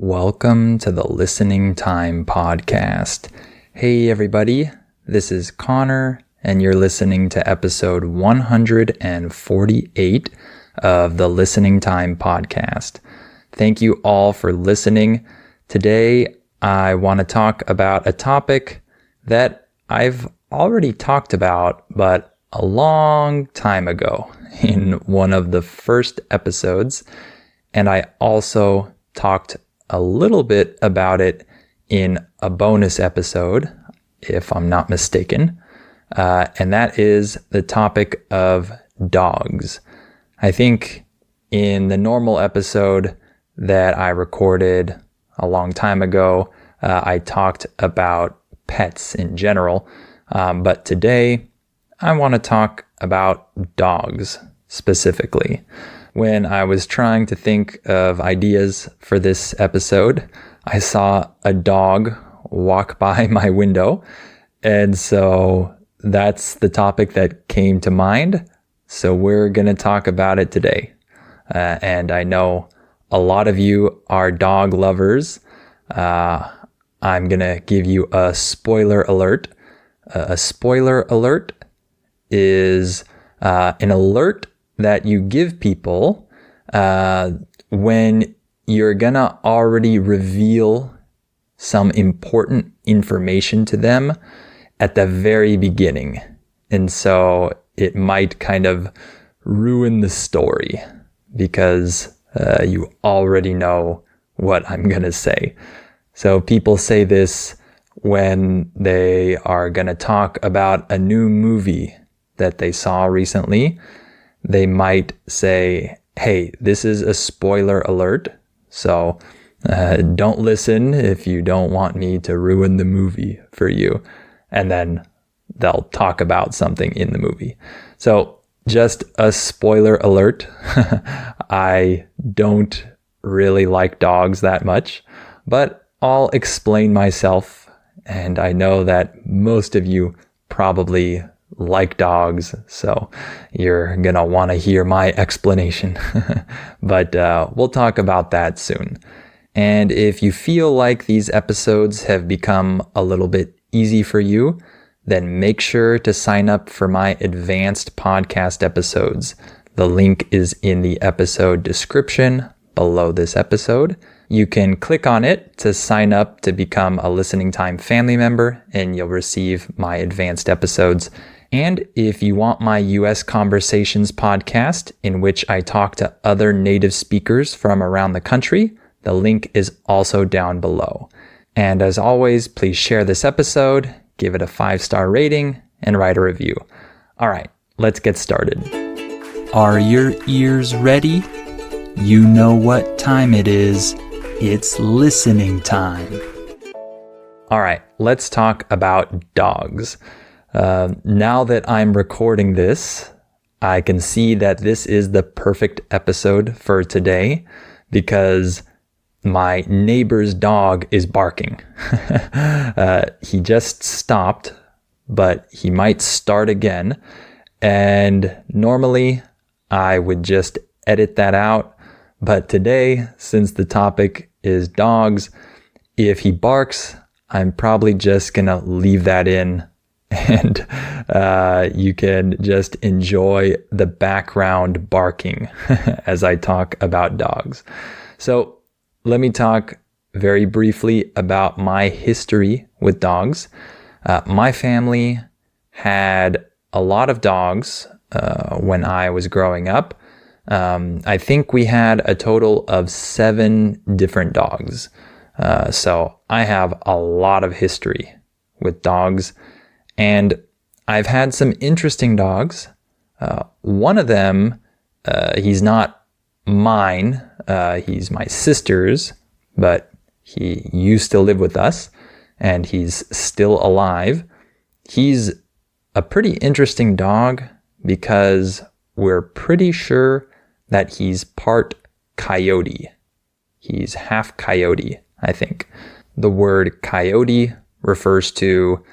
Welcome to the Listening Time Podcast. Hey everybody, this is Connor, and you're listening to episode 148 of the Listening Time Podcast. Thank you all for listening. Today, I want to talk about a topic that I've already talked about, but a long time ago in one of the first episodes, and I also talked a little bit about it in a bonus episode, if I'm not mistaken, and that is the topic of dogs. I think in the normal episode that I recorded a long time ago, I talked about pets in general, but today I want to talk about dogs specifically. When I was trying to think of ideas for this episode, I saw a dog walk by my window. And so that's the topic that came to mind. So we're going to talk about it today. And I know a lot of you are dog lovers. I'm going to give you a spoiler alert. A spoiler alert is an alert that you give people when you're gonna already reveal some important information to them at the very beginning. And so it might kind of ruin the story because you already know what I'm gonna say. So people say this when they are gonna talk about a new movie that they saw recently. They might say, hey, this is a spoiler alert, so don't listen if you don't want me to ruin the movie for you. And then they'll talk about something in the movie. So just a spoiler alert. I don't really like dogs that much, but I'll explain myself. And I know that most of you probably like dogs, so you're gonna want to hear my explanation. But we'll talk about that soon. And if you feel like these episodes have become a little bit easy for you, then make sure to sign up for my advanced podcast episodes. The link is in the episode description below this episode. You can click on it to sign up to become a Listening Time family member, and you'll receive my advanced episodes. And if you want my US Conversations podcast, in which I talk to other native speakers from around the country, the link is also down below. And as always, please share this episode, give it a 5-star rating, and write a review. All right, let's get started. Are your ears ready? You know what time it is. It's listening time. All right, let's talk about dogs. Now that I'm recording this, I can see that this is the perfect episode for today because my neighbor's dog is barking. He just stopped, but he might start again. And normally I would just edit that out. But today, since the topic is dogs, if he barks, I'm probably just gonna leave that in. And you can just enjoy the background barking as I talk about dogs. So let me talk very briefly about my history with dogs. My family had a lot of dogs when I was growing up. I think we had a total of 7 different dogs. So I have a lot of history with dogs. And I've had some interesting dogs. One of them, he's not mine. He's my sister's, but he used to live with us and he's still alive. He's a pretty interesting dog because we're pretty sure that he's part coyote. He's half coyote, I think. The word coyote refers to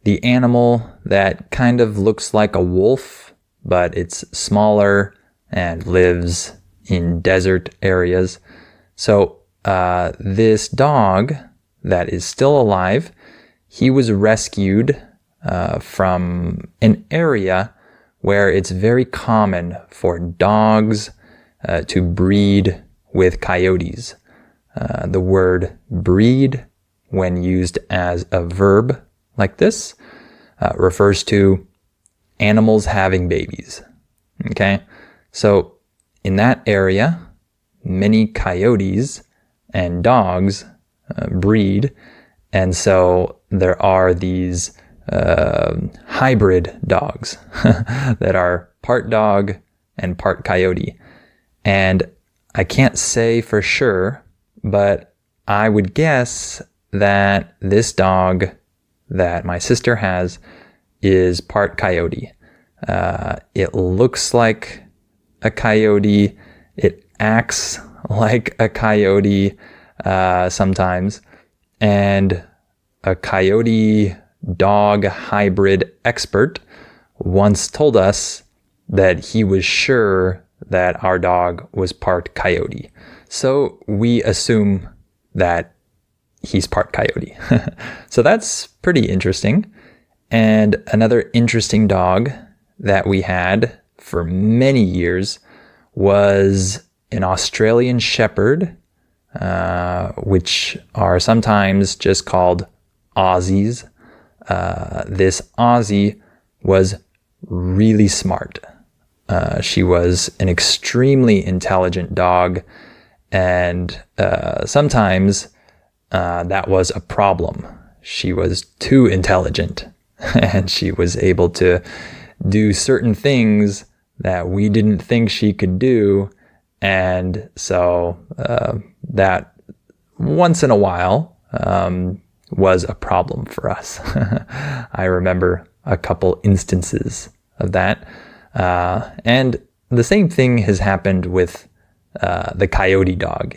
the animal that kind of looks like a wolf, but it's smaller and lives in desert areas. So this dog that is still alive, he was rescued from an area where it's very common for dogs to breed with coyotes. The word breed, when used as a verb like this, refers to animals having babies. Okay? So in that area, many coyotes and dogs breed, and so there are these hybrid dogs that are part dog and part coyote. And I can't say for sure, but I would guess that this dog that my sister has is part coyote. It looks like a coyote. It acts like a coyote sometimes. And a coyote dog hybrid expert once told us that he was sure that our dog was part coyote. So we assume that he's part coyote. So that's pretty interesting. And another interesting dog that we had for many years was an Australian Shepherd, which are sometimes just called Aussies. This Aussie was really smart. She was an extremely intelligent dog, and sometimes that was a problem. She was too intelligent, and she was able to do certain things that we didn't think she could do, and so that once in a while was a problem for us. I remember a couple instances of that. And the same thing has happened with the coyote dog.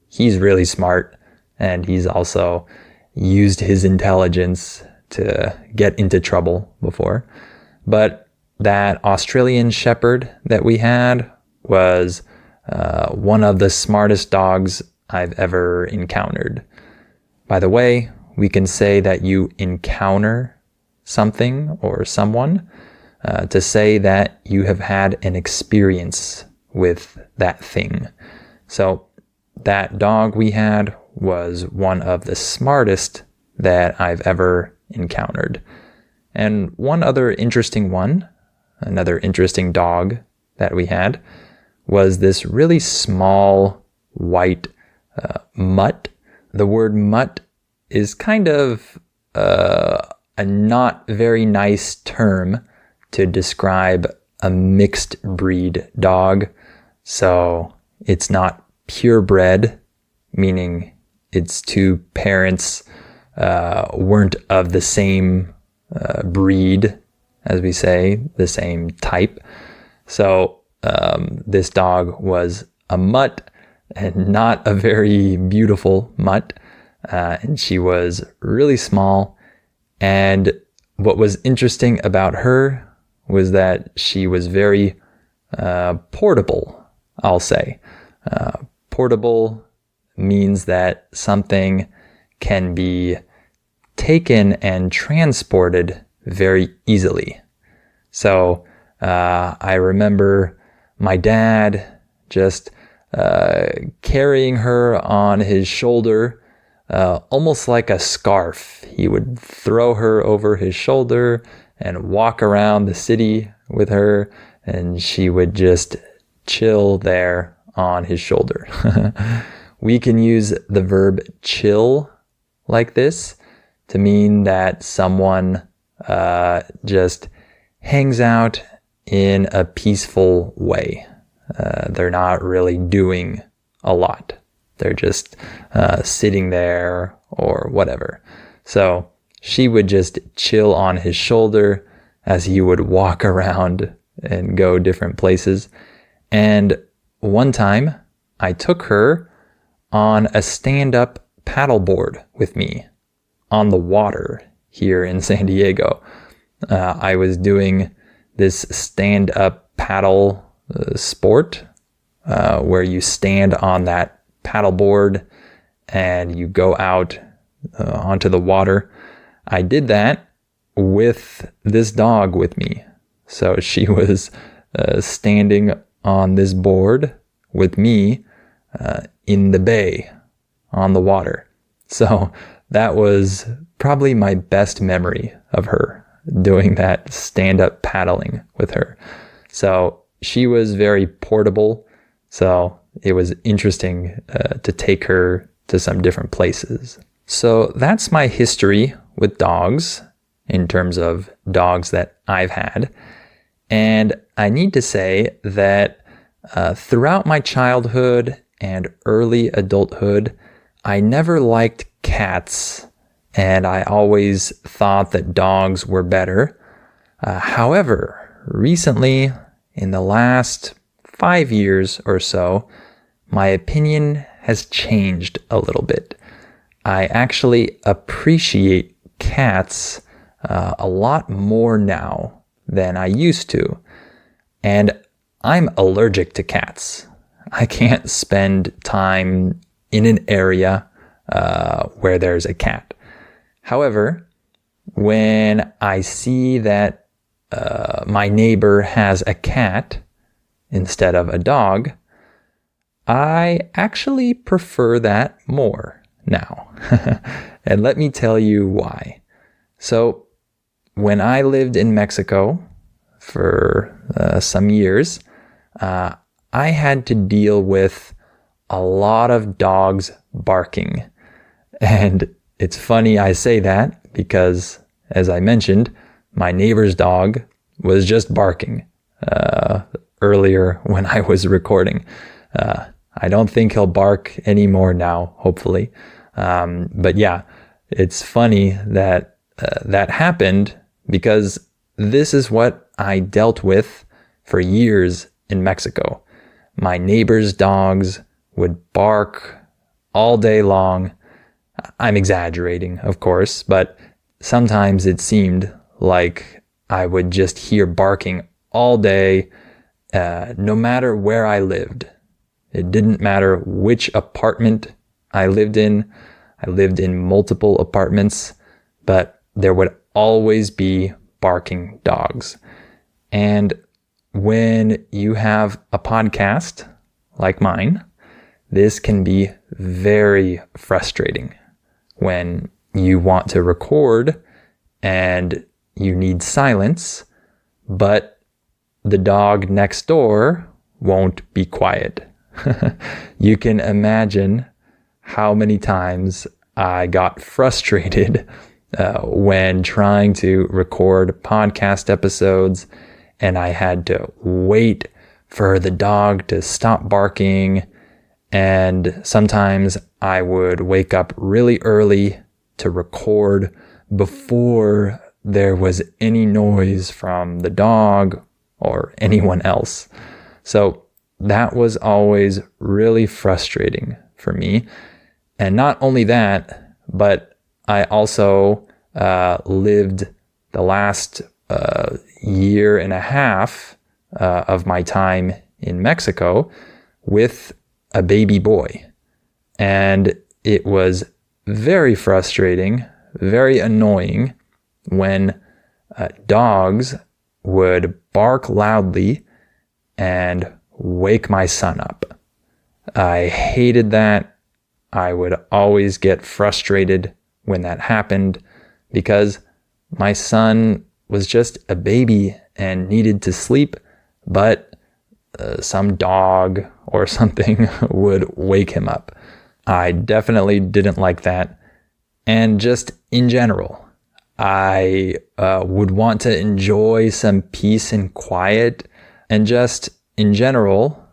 He's really smart, and he's also used his intelligence to get into trouble before. But that Australian Shepherd that we had was one of the smartest dogs I've ever encountered. By the way, we can say that you encounter something or someone to say that you have had an experience with that thing. So that dog we had was one of the smartest that I've ever encountered. And one other interesting one, another interesting dog that we had, was this really small white mutt. The word mutt is kind of a not very nice term to describe a mixed breed dog. So it's not purebred, meaning its two parents weren't of the same breed, as we say, the same type. So this dog was a mutt, and not a very beautiful mutt. And she was really small. And what was interesting about her was that she was very portable, I'll say. Portable means that something can be taken and transported very easily. So I remember my dad just carrying her on his shoulder, almost like a scarf. He would throw her over his shoulder and walk around the city with her, and she would just chill there on his shoulder. We can use the verb chill like this to mean that someone just hangs out in a peaceful way. They're not really doing a lot. They're just sitting there or whatever. So she would just chill on his shoulder as he would walk around and go different places. And one time I took her on a stand-up paddleboard with me on the water here in San Diego. I was doing this stand-up paddle sport where you stand on that paddleboard and you go out onto the water. I did that with this dog with me. So she was standing on this board with me in the bay on the water. So that was probably my best memory of her, doing that stand-up paddling with her. So she was very portable. So it was interesting to take her to some different places. So that's my history with dogs in terms of dogs that I've had. And I need to say that throughout my childhood and early adulthood, I never liked cats, and I always thought that dogs were better. However, recently, in the last 5 years or so, my opinion has changed a little bit. I actually appreciate cats a lot more now than I used to. And I'm allergic to cats. I can't spend time in an area where there's a cat. However, when I see that my neighbor has a cat instead of a dog, I actually prefer that more now. And let me tell you why. So when I lived in Mexico for some years, I had to deal with a lot of dogs barking. And it's funny I say that because, as I mentioned, my neighbor's dog was just barking earlier when I was recording. I don't think he'll bark anymore now, hopefully. But yeah, it's funny that that happened because this is what I dealt with for years in Mexico. My neighbor's dogs would bark all day long. I'm exaggerating, of course, but sometimes it seemed like I would just hear barking all day, no matter where I lived. It didn't matter which apartment I lived in. I lived in multiple apartments, but there would always be barking dogs. And when you have a podcast like mine, this can be very frustrating when you want to record and you need silence, but the dog next door won't be quiet. You can imagine how many times I got frustrated when trying to record podcast episodes, and I had to wait for the dog to stop barking. And sometimes I would wake up really early to record before there was any noise from the dog or anyone else. So that was always really frustrating for me. And not only that, but I also lived the last year and a half of my time in Mexico with a baby boy. And it was very frustrating, very annoying when dogs would bark loudly and wake my son up. I hated that. I would always get frustrated when that happened because my son was just a baby and needed to sleep, but some dog or something would wake him up. I definitely didn't like that. And just in general, I would want to enjoy some peace and quiet. And just in general,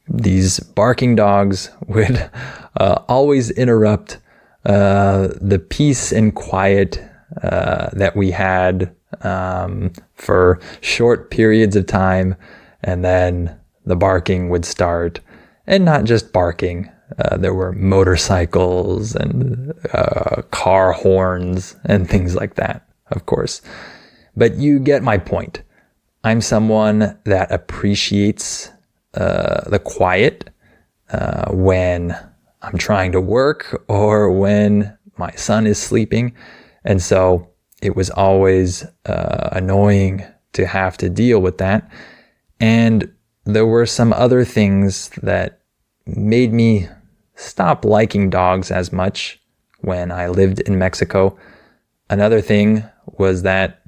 these barking dogs would always interrupt the peace and quiet that we had for short periods of time. And then the barking would start. And not just barking. There were motorcycles and car horns and things like that, of course. But you get my point. I'm someone that appreciates the quiet when I'm trying to work or when my son is sleeping. And so it was always annoying to have to deal with that. And there were some other things that made me stop liking dogs as much when I lived in Mexico. Another thing was that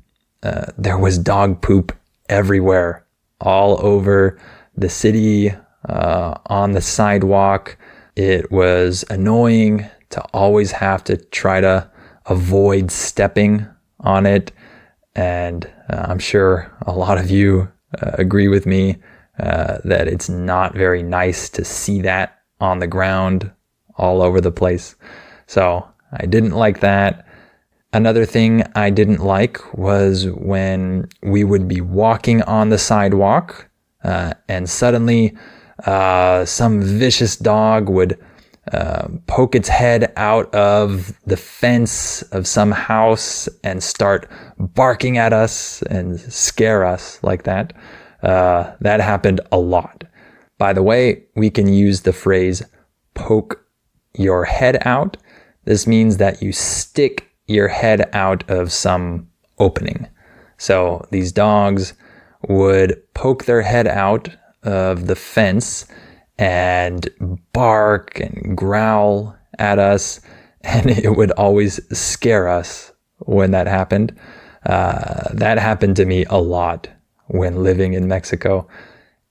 there was dog poop everywhere, all over the city, on the sidewalk. It was annoying to always have to try to avoid stepping on it. And I'm sure a lot of you agree with me that it's not very nice to see that on the ground all over the place. So I didn't like that. Another thing I didn't like was when we would be walking on the sidewalk and suddenly some vicious dog would poke its head out of the fence of some house and start barking at us and scare us like that. That happened a lot. By the way, we can use the phrase poke your head out. This means that you stick your head out of some opening. So these dogs would poke their head out of the fence and bark and growl at us, and it would always scare us when that happened. That happened to me a lot when living in Mexico.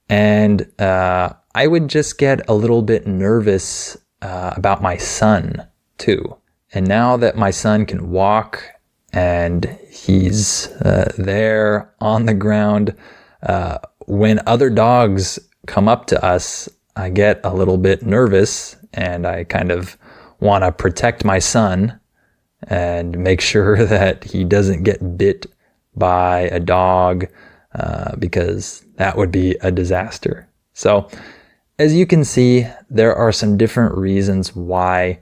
And I would just get a little bit nervous about my son too. And now that my son can walk and he's there on the ground, when other dogs come up to us, I get a little bit nervous and I kind of want to protect my son and make sure that he doesn't get bit by a dog, because that would be a disaster. So as you can see, there are some different reasons why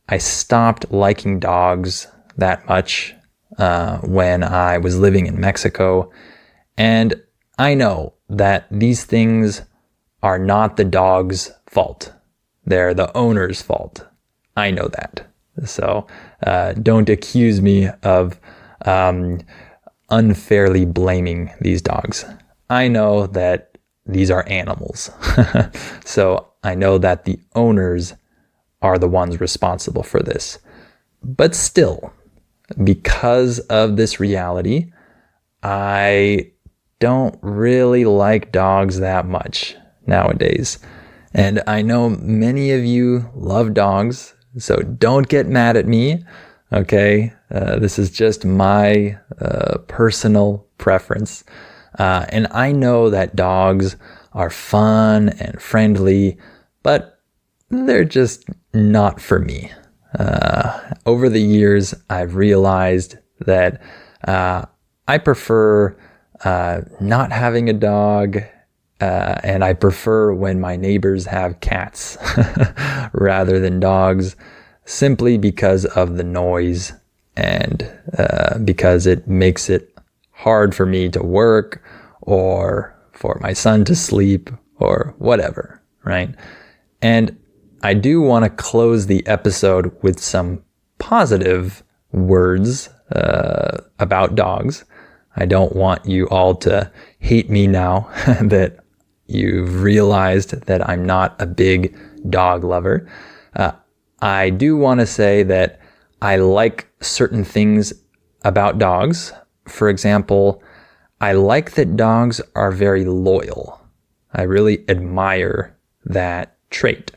I stopped liking dogs that much when I was living in Mexico. And I know that these things are not the dog's fault. They're the owner's fault. I know that. So don't accuse me of unfairly blaming these dogs. I know that these are animals. So I know that the owners are the ones responsible for this. But still, because of this reality, I don't really like dogs that much nowadays. And I know many of you love dogs, so don't get mad at me, okay? This is just my personal preference. And I know that dogs are fun and friendly, but they're just not for me. Over the years, I've realized that I prefer not having a dog, and I prefer when my neighbors have cats rather than dogs, simply because of the noise and because it makes it hard for me to work or for my son to sleep or whatever, right? And I do want to close the episode with some positive words about dogs. I don't want you all to hate me now that you've realized that I'm not a big dog lover. I do want to say that I like certain things about dogs. For example, I like that dogs are very loyal. I really admire that trait.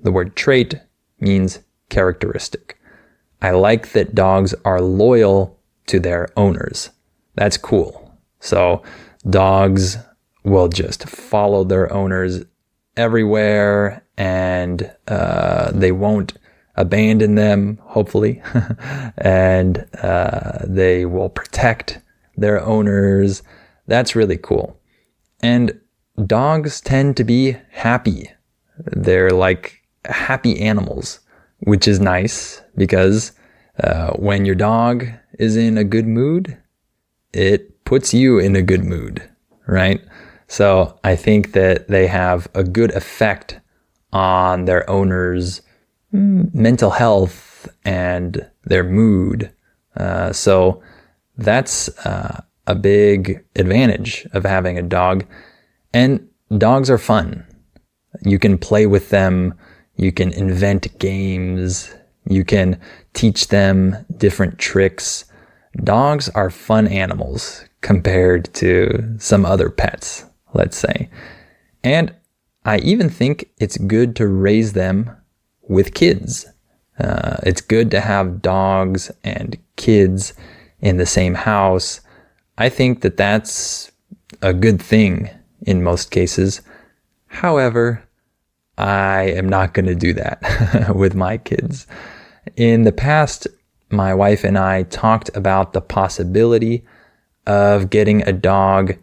The word trait means characteristic. I like that dogs are loyal to their owners. That's cool. So dogs will just follow their owners everywhere, and they won't abandon them, hopefully. And they will protect their owners. That's really cool. And dogs tend to be happy. They're like happy animals, which is nice because when your dog is in a good mood, it puts you in a good mood, right? So I think that they have a good effect on their owners' mental health and their mood. So that's a big advantage of having a dog. And dogs are fun. You can play with them. You can invent games. You can teach them different tricks. Dogs are fun animals compared to some other pets, let's say. And I even think it's good to raise them with kids. It's good to have dogs and kids in the same house. I think that that's a good thing in most cases. However, I am not going to do that with my kids. In the past, my wife and I talked about the possibility of getting a dog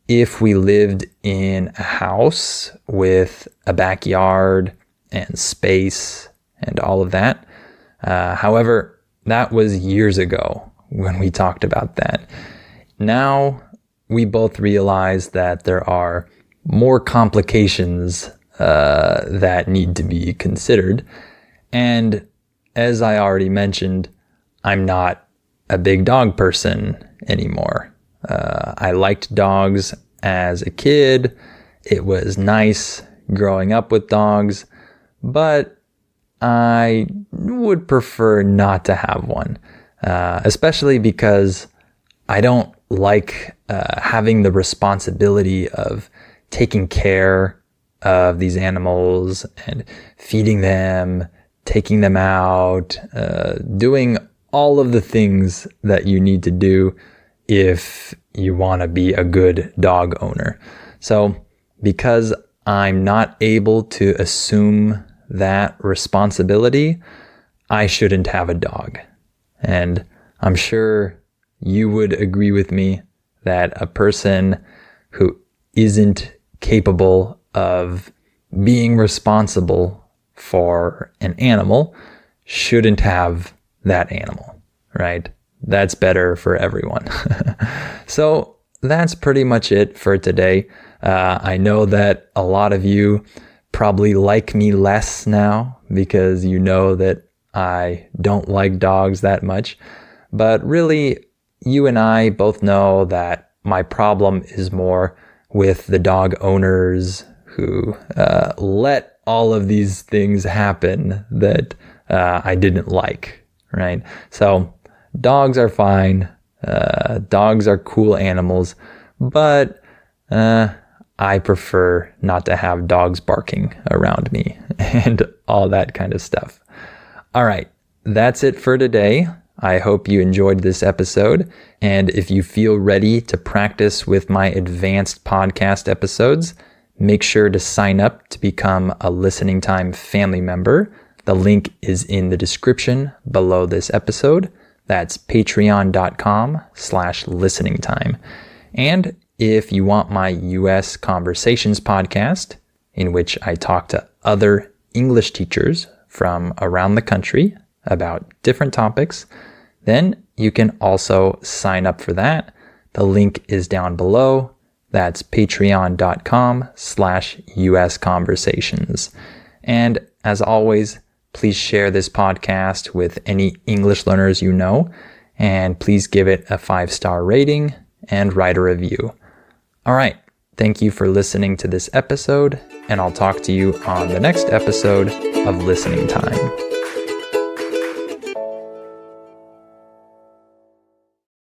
if we lived in a house with a backyard and space and all of that. However, that was years ago when we talked about that. Now, we both realize that there are more complications that need to be considered. And as I already mentioned, I'm not a big dog person anymore. I liked dogs as a kid. It was nice growing up with dogs, but I would prefer not to have one, especially because I don't like having the responsibility of taking care of these animals and feeding them, taking them out, doing all of the things that you need to do if you want to be a good dog owner. So because I'm not able to assume that responsibility, I shouldn't have a dog. And I'm sure you would agree with me that a person who isn't capable of being responsible for an animal shouldn't have that animal, right? That's better for everyone. So that's pretty much it for today. I know that a lot of you probably like me less now because you know that I don't like dogs that much. But really, you and I both know that my problem is more with the dog owners who let all of these things happen that I didn't like, right? So dogs are fine. Dogs are cool animals, but I prefer not to have dogs barking around me and all that kind of stuff. All right, that's it for today. I hope you enjoyed this episode. And if you feel ready to practice with my advanced podcast episodes, make sure to sign up to become a Listening Time family member. The link is in the description below this episode. That's patreon.com/listeningtime. And if you want my US Conversations podcast, in which I talk to other English teachers from around the country about different topics, then you can also sign up for that. The link is down below. That's patreon.com/US Conversations. And as always, please share this podcast with any English learners you know, and please give it a 5-star rating and write a review. All right. Thank you for listening to this episode, and I'll talk to you on the next episode of Listening Time.